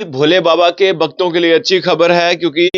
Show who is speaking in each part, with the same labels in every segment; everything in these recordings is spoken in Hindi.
Speaker 1: भोले बाबा के भक्तों के लिए अच्छी खबर है क्योंकि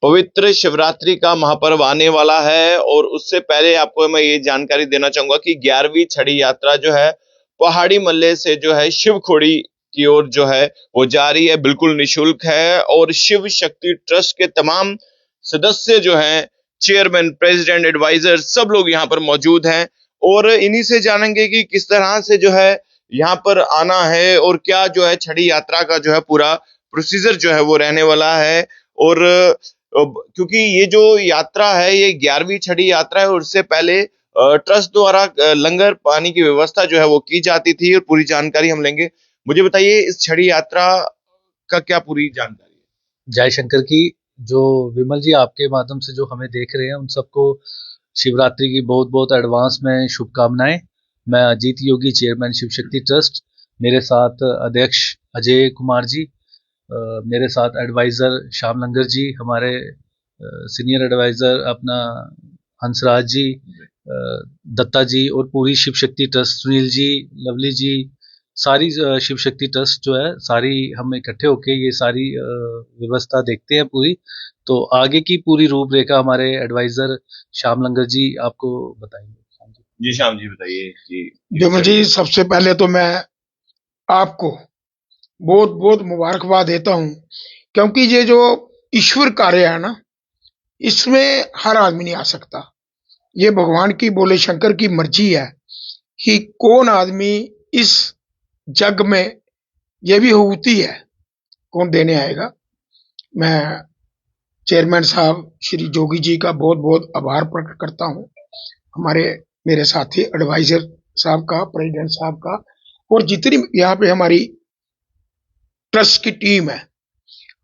Speaker 1: पवित्र शिवरात्रि का महापर्व आने वाला है और उससे पहले आपको मैं ये जानकारी देना चाहूंगा कि 11वीं छड़ी यात्रा जो है पहाड़ी मल्ले से जो है शिव खोड़ी की ओर जो है वो जा रही है। बिल्कुल निशुल्क है और शिव शक्ति ट्रस्ट के तमाम सदस्य जो हैं, चेयरमैन, प्रेसिडेंट, एडवाइजर, सब लोग यहाँ पर मौजूद हैं और इन्हीं से जानेंगे कि किस तरह से जो है यहाँ पर आना है और क्या जो है छड़ी यात्रा का जो है पूरा प्रोसीजर जो है वो रहने वाला है। और क्योंकि ये जो यात्रा है ये 11वीं छड़ी यात्रा है और उससे पहले ट्रस्ट द्वारा लंगर पानी की व्यवस्था जो है वो की जाती थी और पूरी जानकारी हम लेंगे। मुझे बताइए इस छड़ी यात्रा का क्या पूरी जानकारी है।
Speaker 2: जय शंकर की। जो विमल जी आपके माध्यम से जो हमें देख रहे हैं उन सबको शिवरात्रि की बहुत बहुत एडवांस में शुभकामनाएं। मैं अजीत योगी, चेयरमैन शिव शक्ति ट्रस्ट, मेरे साथ अध्यक्ष अजय कुमार जी, मेरे साथ एडवाइज़र श्याम लंगर जी, हमारे सीनियर एडवाइज़र अपना हंसराज जी, दत्ता जी और पूरी शिव शक्ति ट्रस्ट, सुनील जी, लवली जी, सारी शिव शक्ति ट्रस्ट जो है सारी हम इकट्ठे होके ये सारी व्यवस्था देखते हैं पूरी। तो आगे की पूरी रूपरेखा हमारे एडवाइज़र श्याम लंगर जी आपको बताएंगे।
Speaker 1: जी श्याम जी बताइए कि
Speaker 3: विमल जी, सबसे पहले तो मैं आपको बहुत बहुत मुबारकबाद देता हूँ क्योंकि ये जो ईश्वर कार्य है ना, इसमें हर आदमी नहीं आ सकता। ये भगवान की, बोले शंकर की मर्जी है कि कौन आदमी इस जग में ये भी होती है कौन देने आएगा। मैं चेयरमैन साहब श्री जोगी जी का बहुत बहुत आभार प्रकट करता हूँ, हमारे मेरे साथी एडवाइजर साहब का, प्रेसिडेंट साहब का, और जितनी यहाँ पे हमारी ट्रस्ट की टीम है।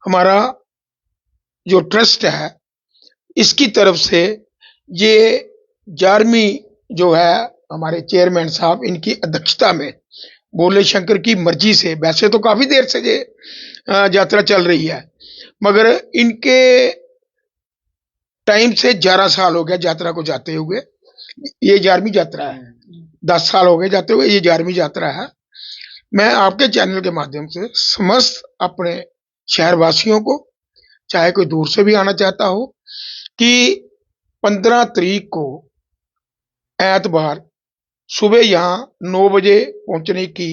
Speaker 3: हमारा जो ट्रस्ट है इसकी तरफ से ये 11वीं जो है हमारे चेयरमैन साहब इनकी अध्यक्षता में बोले शंकर की मर्जी से, वैसे तो काफी देर से ये यात्रा चल रही है मगर इनके टाइम से 11 साल हो गया यात्रा को जाते हुए। ये 11वीं यात्रा है, 10 साल हो गए जाते हुए, ये 11वीं यात्रा है। मैं आपके चैनल के माध्यम से समस्त अपने शहरवासियों को, चाहे कोई दूर से भी आना चाहता हो, कि 15 तारीख को एतवार सुबह यहाँ 9 बजे पहुंचने की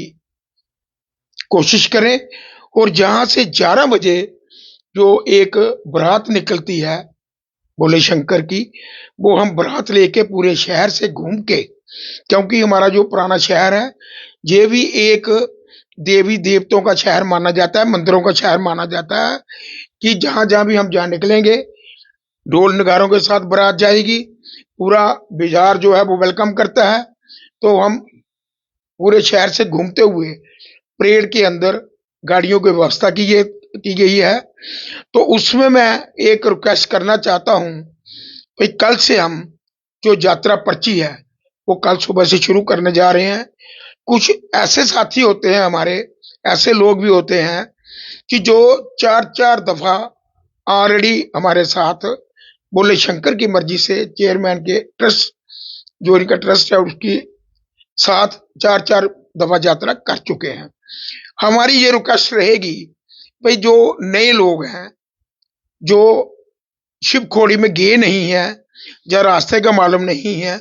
Speaker 3: कोशिश करें और जहां से 11 बजे जो एक बारात निकलती है बोले शंकर की, वो हम बारात लेके पूरे शहर से घूम के, क्योंकि हमारा जो पुराना शहर है ये भी एक देवी देवताओं का शहर माना जाता है, मंदिरों का शहर माना जाता है, कि जहां जहां भी हम जहां निकलेंगे ढोल नगारों के साथ बारात जाएगी, पूरा बाजार जो है वो वेलकम करता है। तो हम पूरे शहर से घूमते हुए परेड के अंदर गाड़ियों की व्यवस्था की गई है। तो उसमें मैं एक रिक्वेस्ट करना चाहता हूं कि कल से हम जो यात्रा पर्ची है वो कल सुबह से शुरू करने जा रहे हैं। कुछ ऐसे साथी होते हैं हमारे, ऐसे लोग भी होते हैं कि जो 4-4 दफा ऑलरेडी हमारे साथ बोले शंकर की मर्जी से चेयरमैन के ट्रस्ट, जो इनका ट्रस्ट है उसकी साथ 4-4 दफा यात्रा कर चुके हैं। हमारी ये रिक्वेस्ट रहेगी भाई, जो नए लोग हैं, जो शिव खोड़ी में गए नहीं है या रास्ते का मालूम नहीं है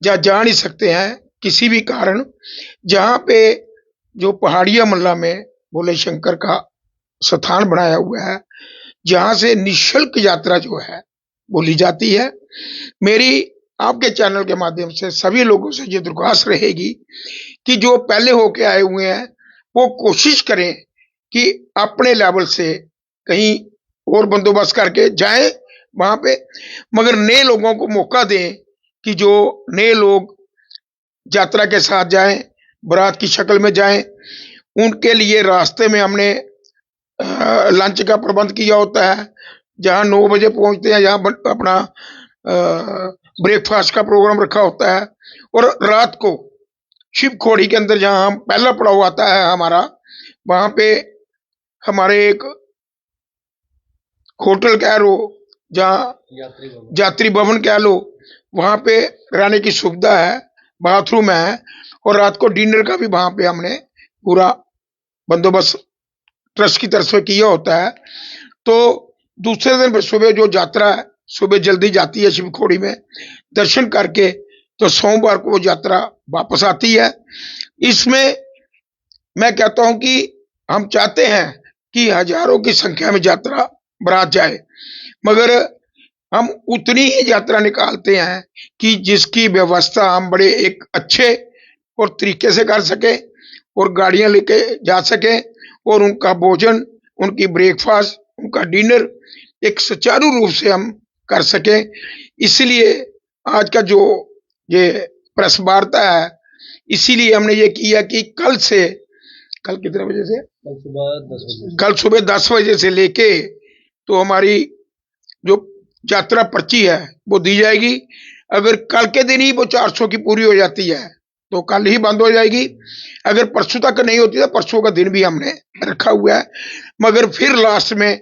Speaker 3: या जा नहीं सकते हैं किसी भी कारण, जहां पे जो पहाड़िया मल्ला में बोले शंकर का स्थान बनाया हुआ है, जहां से निःशुल्क यात्रा जो है बोली जाती है। मेरी आपके चैनल के माध्यम से सभी लोगों से ये दरख्वास्त रहेगी कि जो पहले होके आए हुए हैं वो कोशिश करें कि अपने लेवल से कहीं और बंदोबस्त करके जाएं वहां पे, मगर नए लोगों को मौका दें कि जो नए लोग यात्रा के साथ जाएं, बारात की शक्ल में जाएं। उनके लिए रास्ते में हमने लंच का प्रबंध किया होता है, जहां 9 बजे पहुंचते हैं, जहां अपना ब्रेकफास्ट का प्रोग्राम रखा होता है, और रात को शिव खोड़ी के अंदर जहां हम पहला पड़ाव आता है हमारा, वहां पे हमारे एक होटल कह लो, जहाँ यात्री भवन कह लो, वहां पे रहने की सुविधा है, बाथरूम है, और रात को डिनर का भी वहां पे हमने पूरा बंदोबस्त ट्रस्ट की तरफ से किया होता है। तो दूसरे दिन सुबह जो यात्रा है, सुबह जल्दी जाती है शिवखोड़ी में, दर्शन करके तो सोमवार को वो यात्रा वापस आती है। इसमें मैं कहता हूं कि हम चाहते हैं कि हजारों की संख्या में यात्रा बारात जाए, मगर हम उतनी ही यात्रा निकालते हैं कि जिसकी व्यवस्था हम बड़े एक अच्छे और तरीके से कर सके और गाड़ियां लेके जा सके और उनका भोजन, उनकी ब्रेकफास्ट, उनका डिनर एक सुचारू रूप से हम कर सके। इसलिए आज का जो ये प्रेस वार्ता है, इसीलिए हमने ये किया कि कल कितने बजे से, कल सुबह 10 बजे से लेके तो हमारी जो यात्रा पर्ची है वो दी जाएगी। अगर कल के दिन ही वो 400 की पूरी हो जाती है तो कल ही बंद हो जाएगी। अगर परसों तक नहीं होती तो परसों का दिन भी हमने रखा हुआ है। मगर फिर लास्ट में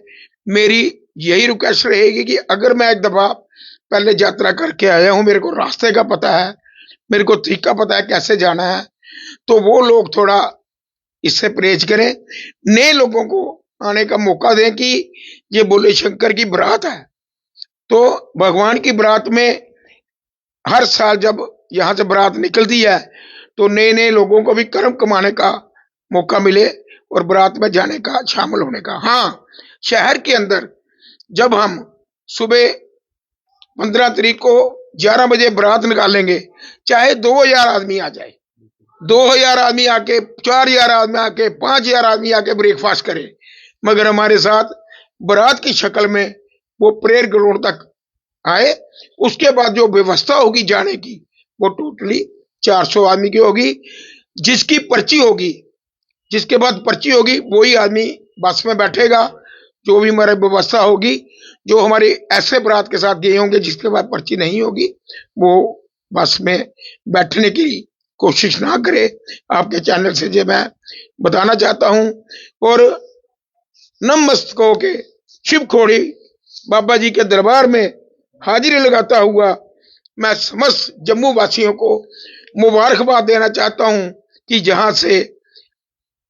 Speaker 3: मेरी यही रिक्वेस्ट रहेगी कि अगर मैं एक दफा पहले यात्रा करके आया हूं, मेरे को रास्ते का पता है, मेरे को तरीका पता है कैसे जाना है, तो वो लोग थोड़ा इससे परहेज करें। नए लोगों को आने का मौका दें कि ये बोले शंकर की बारात है, तो भगवान की बारात में हर साल जब यहाँ से बारात निकलती है तो नए नए लोगों को भी कर्म कमाने का मौका मिले और बारात में जाने का, शामिल होने का। हाँ, शहर के अंदर जब हम सुबह 15 तारीख को 11 बजे बारात निकालेंगे, चाहे 2000 आदमी आ जाए, 2000 आदमी आके, 4000 आदमी आके, 5000 आदमी आके ब्रेकफास्ट करे, मगर हमारे साथ बारात की शक्ल में वो प्रेयर ग्राउंड तक आए। उसके बाद जो व्यवस्था होगी जाने की वो टोटली 400 आदमी की होगी। जिसकी पर्ची होगी, जिसके बाद पर्ची होगी वही आदमी बस में बैठेगा। जो भी हमारी व्यवस्था होगी, जो हमारे ऐसे बारात के साथ गए होंगे जिसके बाद पर्ची नहीं होगी, वो बस में बैठने की कोशिश ना करे। आपके चैनल से जो मैं बताना चाहता हूं। और नमस्तक होके शिवखोड़ी बाबा जी के दरबार में हाजिरी लगाता हुआ मैं समस्त जम्मू वासियों को मुबारकबाद देना चाहता हूं कि जहां से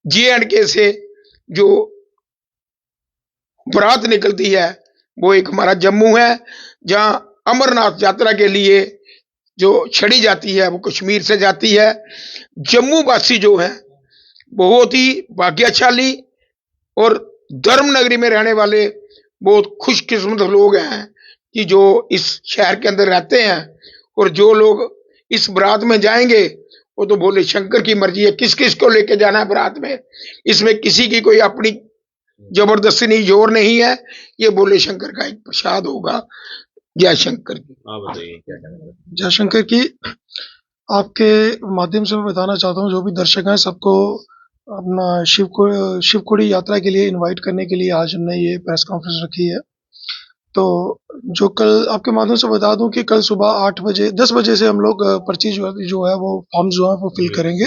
Speaker 3: J&K से जो बारात निकलती है वो एक हमारा जम्मू है। जहां अमरनाथ यात्रा के लिए जो छड़ी जाती है वो कश्मीर से जाती है। जम्मू वासी जो है बहुत ही भाग्यशाली और धर्म नगरी में रहने वाले बहुत खुशकिस्मत लोग हैं कि जो इस शहर के अंदर रहते हैं। और जो लोग इस बारात में जाएंगे वो तो बोले शंकर की मर्जी है, किस किस को लेके जाना है बारात में, इसमें किसी की कोई अपनी जबरदस्ती नहीं, जोर नहीं है। ये बोले शंकर का एक प्रसाद होगा। जय शंकर की।
Speaker 1: हाँ, बताइए क्या कहना है?
Speaker 4: जय शंकर की। आपके माध्यम से मैं बताना चाहता हूँ जो भी दर्शक हैं सबको अपना शिवखोड़ी यात्रा के लिए इनवाइट करने के लिए आज हमने ये प्रेस कॉन्फ्रेंस रखी है। तो जो कल आपके माध्यम से बता दूं कि कल सुबह 10 बजे से हम लोग पर्ची जो है वो फॉर्म जो है वो फिल करेंगे।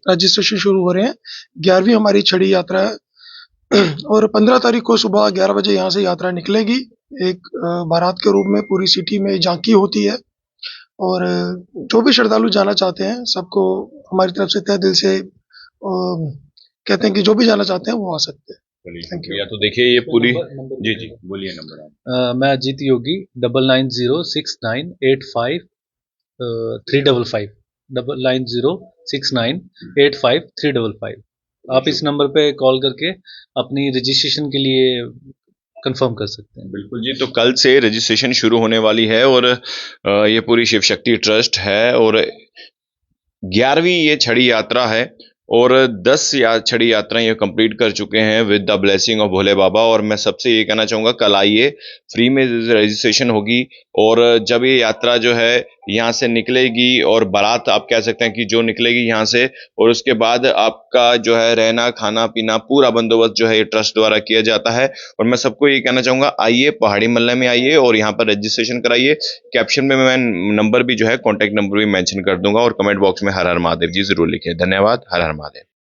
Speaker 4: रजिस्ट्रेशन शुरू हो रहे हैं। 11वीं हमारी छड़ी यात्रा है और 15 तारीख को सुबह 11 बजे यहाँ से यात्रा निकलेगी। एक बारात के रूप में पूरी सिटी में झांकी होती है और जो भी श्रद्धालु जाना चाहते हैं सबको हमारी तरफ से तहे दिल से कहते हैं कि जो भी जाना चाहते हैं वो आ सकते हैं। Thank you.
Speaker 1: या तो देखिए ये पूरी, जी जी बोलिए नंबर आप।
Speaker 2: मैं अजीत योगी 9906985355 9906985355। आप इस नंबर पे कॉल करके अपनी रजिस्ट्रेशन के लिए कंफर्म कर सकते हैं।
Speaker 1: बिल्कुल जी, तो कल से रजिस्ट्रेशन शुरू होने वाली है और ये पूरी शिव शक्ति ट्रस्ट है और 11वीं ये छड़ी यात्रा है और 10 छड़ी यात्राएं ये कंप्लीट कर चुके हैं विद द ब्लेसिंग ऑफ भोले बाबा। और मैं सबसे ये कहना चाहूँगा कल आइए, फ्री में रजिस्ट्रेशन होगी और जब ये यात्रा जो है यहाँ से निकलेगी और बारात आप कह सकते हैं कि जो निकलेगी यहाँ से, और उसके बाद आपका जो है रहना खाना पीना पूरा बंदोबस्त जो है ये ट्रस्ट द्वारा किया जाता है। और मैं सबको ये कहना चाहूँगा आइए, पहाड़ी मल्ला में आइए और यहाँ पर रजिस्ट्रेशन कराइए। कैप्शन में मैं नंबर भी जो है कॉन्टैक्ट नंबर भी मेंशन कर दूंगा और कमेंट बॉक्स में हर हर महादेव जी जरूर लिखें। धन्यवाद। हर हर महादेव।